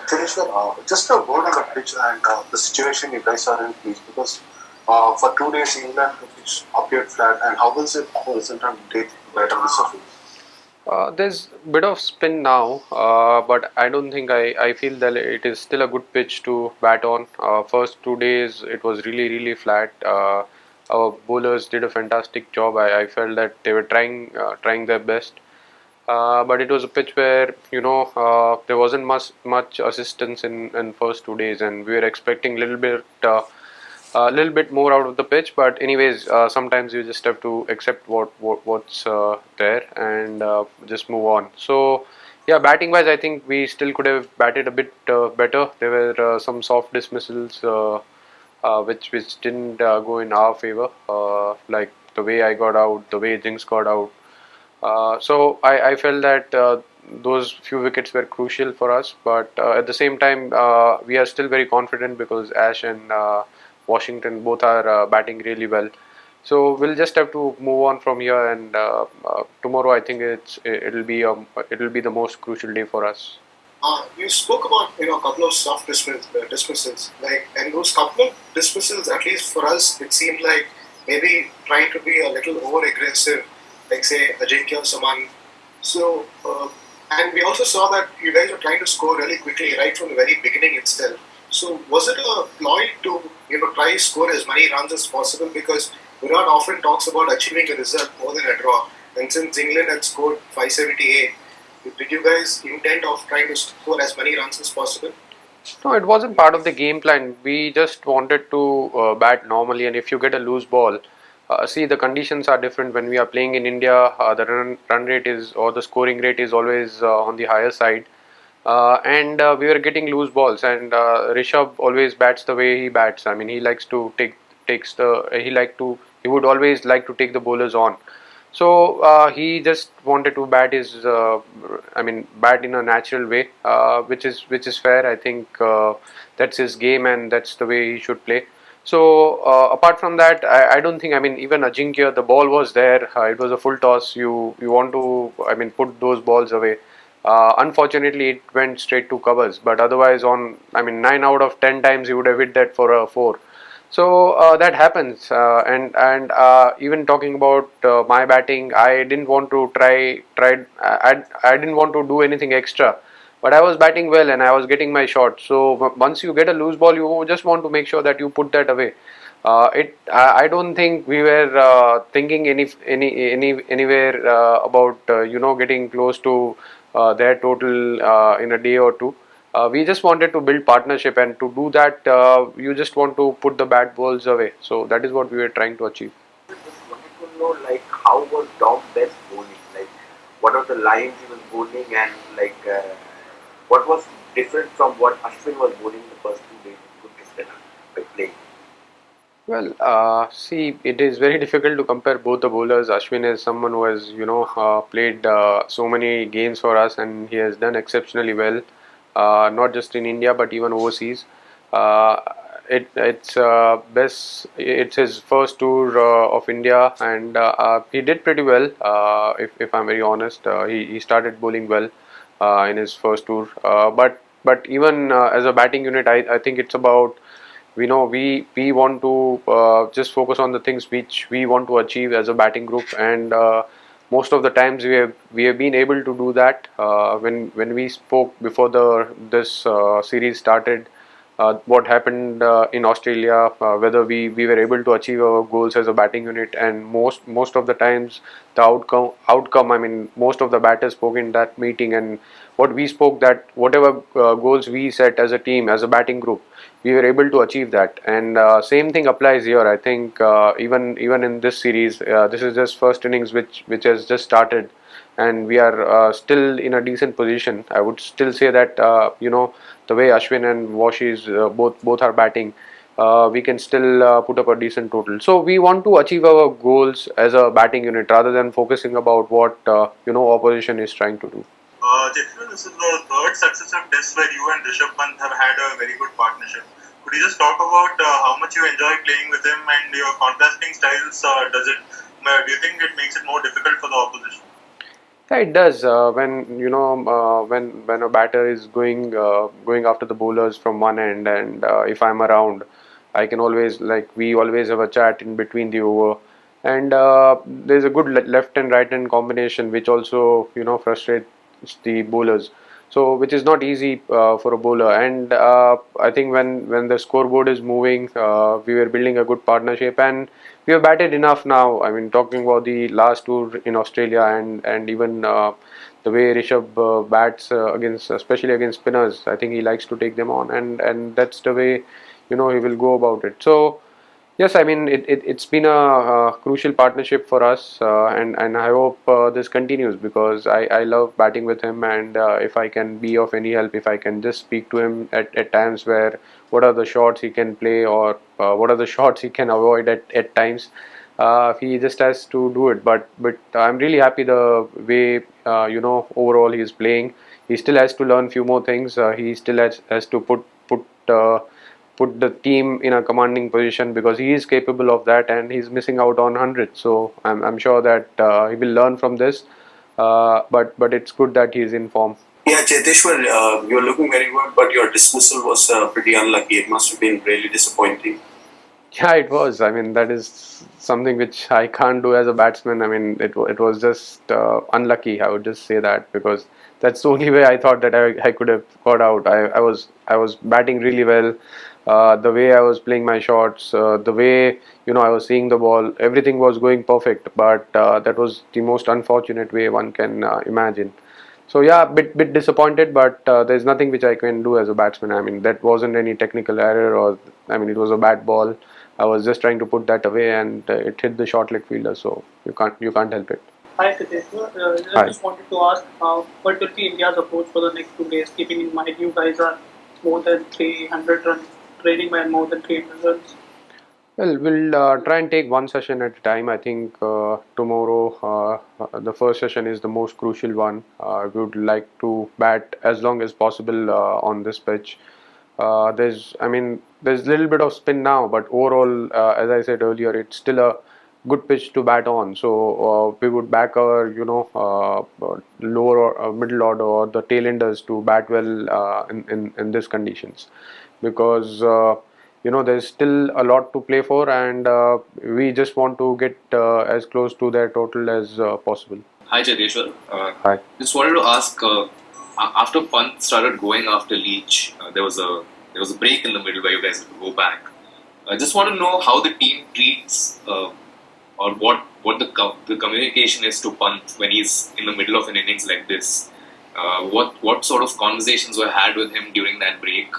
Cheteshwar, just a word on the pitch and the situation you guys are in, please, because for 2 days England the pitch appeared flat, and how will it present on day better the surface? There's a bit of spin now, but I don't think I feel that it is still a good pitch to bat on. First 2 days it was really flat. Our bowlers did a fantastic job. I felt that they were trying their best. But it was a pitch where there wasn't much assistance in first 2 days, and we were expecting a little bit more out of the pitch. But anyways, sometimes you just have to accept what's there and just move on. So yeah, batting wise, I think we still could have batted a bit better. There were some soft dismissals which didn't go in our favor, like the way I got out, the way Jinx got out. So I felt that those few wickets were crucial for us, but at the same time, we are still very confident because Ash and Washington both are batting really well. So we'll just have to move on from here, and tomorrow I think it'll be the most crucial day for us. You spoke about a couple of soft dismissals, like, and those couple of dismissals, at least for us, it seemed like maybe trying to be a little over aggressive, like say Ajinkya or someone. So, and we also saw that you guys were trying to score really quickly right from the very beginning itself. So, was it a ploy to try score as many runs as possible? Because Virat often talks about achieving a result more than a draw, and since England had scored 578. Did you guys intend of trying to score as many runs as possible? No, it wasn't part of the game plan. We just wanted to bat normally, and if you get a loose ball, see the conditions are different when we are playing in India. The run rate is or the scoring rate is always on the higher side, and we were getting loose balls. And Rishabh always bats the way he bats. I mean, he likes to takes the he would always like to take the bowlers on. So he just wanted to bat in a natural way, which is fair. I think that's his game and that's the way he should play. So apart from that, I don't think. I mean, even Ajinkya, the ball was there. It was a full toss. You want to, put those balls away. Unfortunately, it went straight to covers. But otherwise, 9 out of 10 times, he would have hit that for a four. So that happens, and even talking about my batting, I didn't want to I didn't want to do anything extra, but I was batting well and I was getting my shot. So once you get a loose ball, you just want to make sure that you put that away. I don't think we were thinking anywhere about getting close to their total in a day or two. We just wanted to build partnership, and to do that, you just want to put the bad balls away. So that is what we were trying to achieve. Just wanted to know, like, how was Dom best bowling? Like, what are the lines he was bowling, and like, what was different from what Ashwin was bowling the first 2 days? If you could just tell us by playing. Well, see, it is very difficult to compare both the bowlers. Ashwin is someone who has, played so many games for us, and he has done exceptionally well, not just in India but even overseas. Uh, it's his first tour of India, and he did pretty well. If I'm very honest, he started bowling well in his first tour. But even as a batting unit, I think it's about we want to just focus on the things which we want to achieve as a batting group, and most of the times we have been able to do that. When we spoke before the this series started, what happened in Australia, whether we were able to achieve our goals as a batting unit, and most of the times the outcome, I mean, most of the batters spoke in that meeting, and what we spoke, that whatever goals we set as a team, as a batting group, we were able to achieve that. And same thing applies here. I think even in this series, this is just first innings which has just started, and we are still in a decent position. I would still say that the way Ashwin and Washies both are batting, we can still put up a decent total. So we want to achieve our goals as a batting unit rather than focusing about what opposition is trying to do. Jethro, this is the third successive test where you and Rishabh Pant have had a very good partnership. Could you just talk about how much you enjoy playing with him and your contrasting styles? Do you think it makes it more difficult for the opposition? Yeah, it does. When when a batter is going after the bowlers from one end, and if I'm around, I can always, like, we always have a chat in between the over, and there's a good left and right hand combination, which also frustrates the bowlers. So which is not easy for a bowler, and I think when the scoreboard is moving, we were building a good partnership, and we have batted enough now. I mean, talking about the last tour in Australia, and even the way Rishabh bats against, especially against spinners, I think he likes to take them on, and that's the way he will go about it. So yes, I mean it's been a crucial partnership for us, and I hope this continues, because I love batting with him, and if I can be of any help, if I can just speak to him at times where what are the shots he can play, or what are the shots he can avoid at times. He just has to do it, but I'm really happy the way overall he is playing. He still has to learn few more things. He still has to put the team in a commanding position, because he is capable of that, and he's missing out on hundreds. So I'm sure that he will learn from this. But it's good that he is in form. Yeah, Cheteshwar, you're looking very good, but your dismissal was pretty unlucky. It must have been really disappointing. Yeah, it was. I mean, that is something which I can't do as a batsman. I mean, it was just unlucky. I would just say that, because that's the only way I thought that I could have got out. I was batting really well. The way I was playing my shots, the way I was seeing the ball, everything was going perfect. But that was the most unfortunate way one can imagine. So yeah, bit disappointed, but there's nothing which I can do as a batsman. I mean, that wasn't any technical error, or I mean, it was a bad ball. I was just trying to put that away, and it hit the short leg fielder. So you can't help it. Hi Cheteshwar, I Hi. just wanted to ask what will be India's approach for the next 2 days, keeping in mind you guys are more than 300 runs, trailing by more than 300 runs. Well, we'll try and take one session at a time. I think tomorrow, the first session is the most crucial one. We would like to bat as long as possible on this pitch. There's a little bit of spin now, but overall, as I said earlier, it's still a good pitch to bat on. So we would back our, lower or middle order, or the tailenders, to bat well in these conditions, because there's still a lot to play for, and we just want to get as close to their total as possible. Hi Cheteshwar. Hi. Just wanted to ask. After Pant started going after Leach, there was a break in the middle where you guys had to go back. I just want to know how the team treats or what the communication is to Pant when he's in the middle of an innings like this. What sort of conversations were had with him during that break?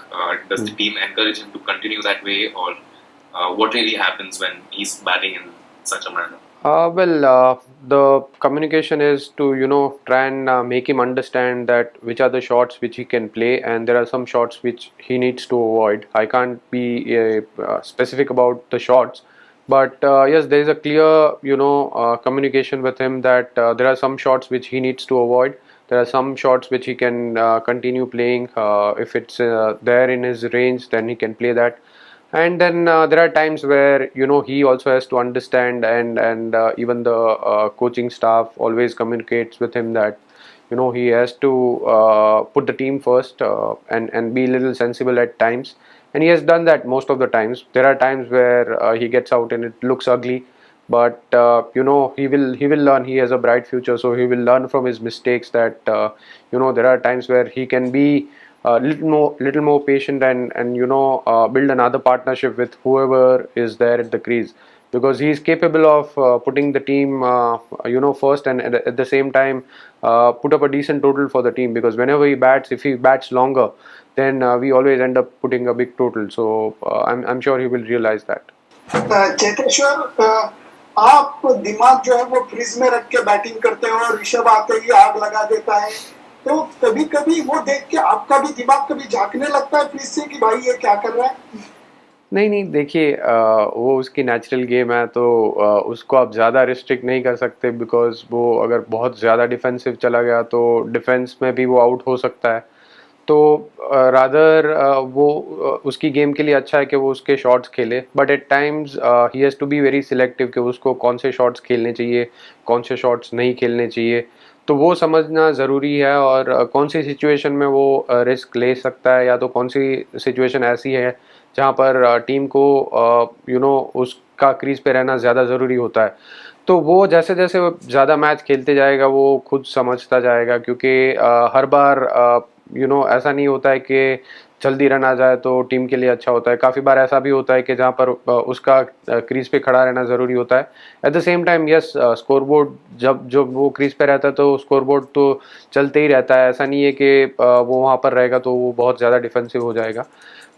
Does the team encourage him to continue that way, or what really happens when he's batting in such a manner? The communication is to try and make him understand that which are the shots which he can play, and there are some shots which he needs to avoid. I can't be specific about the shots, but yes, there is a clear communication with him that there are some shots which he needs to avoid. There are some shots which he can continue playing. If it's there in his range, then he can play that. And then there are times where he also has to understand, and even the coaching staff always communicates with him that he has to put the team first, and be a little sensible at times. And he has done that most of the times. There are times where he gets out and it looks ugly, but he will learn. He has a bright future, so he will learn from his mistakes. That there are times where he can be little more patient, and build another partnership with whoever is there at the crease, because he is capable of putting the team first, and at the same time put up a decent total for the team, because whenever he bats, if he bats longer, then we always end up putting a big total. So I'm sure he will realize that. Cheteshwar, आप दिमाग जो है वो freeze में रख के batting करते हो और ऋषभ आते ही आग लगा देता है, तो कभी कभी वो देख के आपका भी दिमाग कभी झांकने लगता है फ्रीज से कि भाई ये क्या कर रहा है? नहीं, देखिए, वो उसकी नेचुरल गेम है, तो उसको आप ज़्यादा रिस्ट्रिक्ट नहीं कर सकते, बिकॉज वो अगर बहुत ज़्यादा डिफेंसिव चला गया तो डिफेंस में भी वो आउट हो सकता है. तो रादर वो उसकी गेम के लिए अच्छा है कि वो उसके शॉट्स खेले, but at times he has to be very selective कि उसको कौन से शॉट्स खेलने चाहिए, कौन से शॉट्स नहीं खेलने चाहिए. तो वो समझना ज़रूरी है, और कौन सी सिचुएशन में वो रिस्क ले सकता है, या तो कौन सी सिचुएशन ऐसी है जहाँ पर टीम को उसका क्रीज पे रहना ज़्यादा ज़रूरी होता है। तो वो जैसे जैसे वो ज़्यादा मैच खेलते जाएगा वो खुद समझता जाएगा, क्योंकि हर बार ऐसा नहीं होता है कि जल्दी रन आ जाए तो टीम के लिए अच्छा होता है। काफ़ी बार ऐसा भी होता है कि जहाँ पर उसका क्रीज पे खड़ा रहना ज़रूरी होता है। At the same time yes, scoreboard जब वो क्रीज पे रहता है तो स्कोरबोर्ड तो चलते ही रहता है। ऐसा नहीं है कि वो वहाँ पर रहेगा तो वो बहुत ज़्यादा डिफेंसिव हो जाएगा।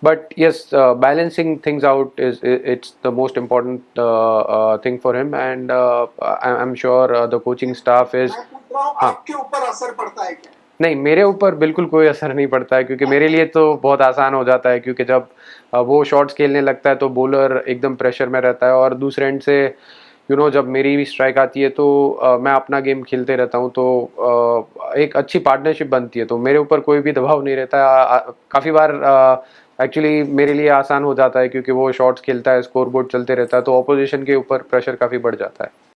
But yes, balancing things out it's the most important thing for him, and I'm sure the coaching staff is. मैं पूछ रहा हूँ हाँ, आपके ऊपर असर पड़ता है क्या? नहीं, मेरे ऊपर बिल्कुल कोई असर नहीं पड़ता है, क्योंकि मेरे लिए तो बहुत आसान हो जाता है, क्योंकि जब वो शॉट्स खेलने लगता है तो बॉलर एकदम प्रेशर में रहता है, और दूसरे एंड से जब मेरी भी स्ट्राइक आती है तो मैं अपना गेम खेलते रहता हूँ, तो एक अच्छी पार्टनरशिप बनती है, तो मेरे ऊपर कोई भी दबाव नहीं रहता। काफ़ी बार एक्चुअली मेरे लिए आसान हो जाता है, क्योंकि वो शॉट्स खेलता है, स्कोरबोर्ड चलते रहता है, तो ऑपोजिशन के ऊपर प्रेशर काफ़ी बढ़ जाता है।